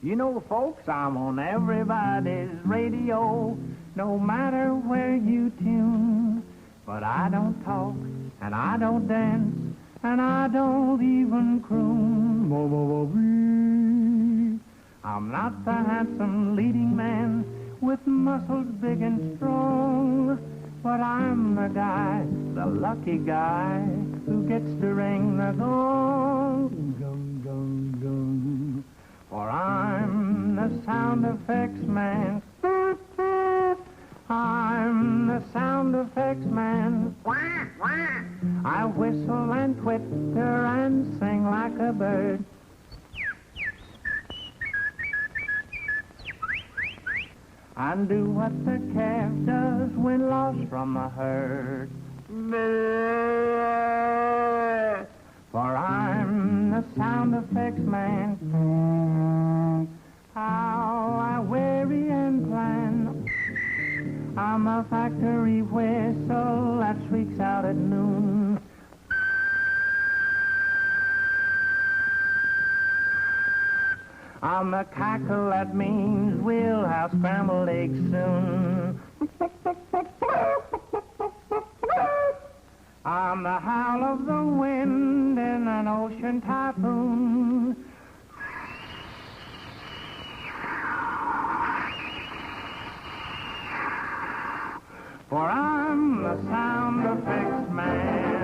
You know, folks, I'm on everybody's radio, no matter where you tune. But I don't talk, and I don't dance, and I don't even croon. I'm not the handsome leading man with muscles big and strong, but I'm the guy, the lucky guy, who gets to ring the gong, gong, gong, gong. For I'm the sound effects man. I'm the sound effects man. I whistle and twitter and sing like a bird. And do what the calf does when lost from the herd. For I'm the sound effects man. How I worry and plan. I'm a factory whistle that shrieks out at noon. I'm a cackle that means we'll have scrambled eggs soon. I'm the howl of the wind in an ocean typhoon. For I'm the sound effects man.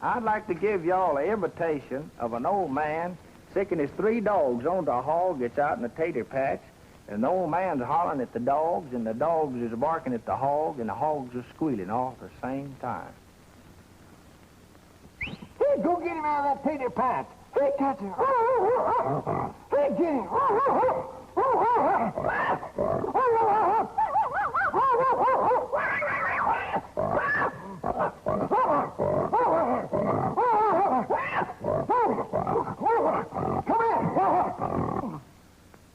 I'd like to give y'all an imitation of an old man sicking his 3 dogs on the hog that's out in the tater patch. And the old man's hollering at the dogs, and the dogs is barking at the hog, and the hogs are squealing all at the same time. Hey, go get him out of that tater patch. Hey, catch him. Hey, get him. Come here.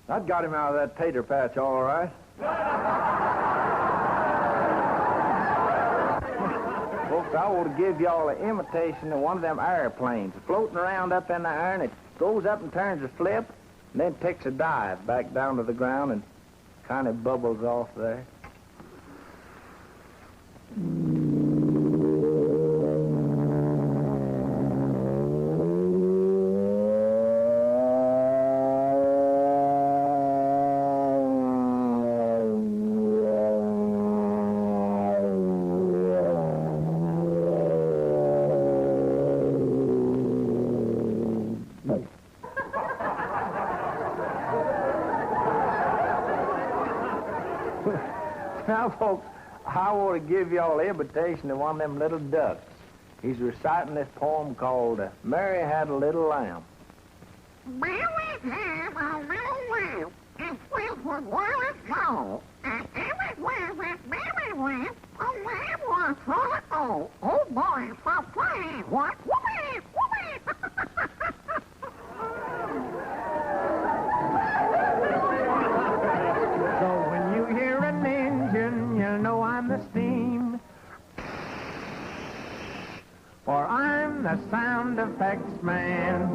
That got him out of that tater patch all right. Folks, I want to give y'all an imitation of one of them airplanes floating around up in the air, and it goes up and turns a flip, and then takes a dive back down to the ground and kind of bubbles off there. Now, folks, I want to give y'all an imitation of one of them little ducks. He's reciting this poem called Mary Had a Little Lamb. Mary had a little lamb, and went where water go. And everywhere that Mary went, the lamb was full of gold. Oh boy, for playing, what? Whoopee, whoopee! So when you hear an engine, you know I'm the steam. For I'm the sound effects man.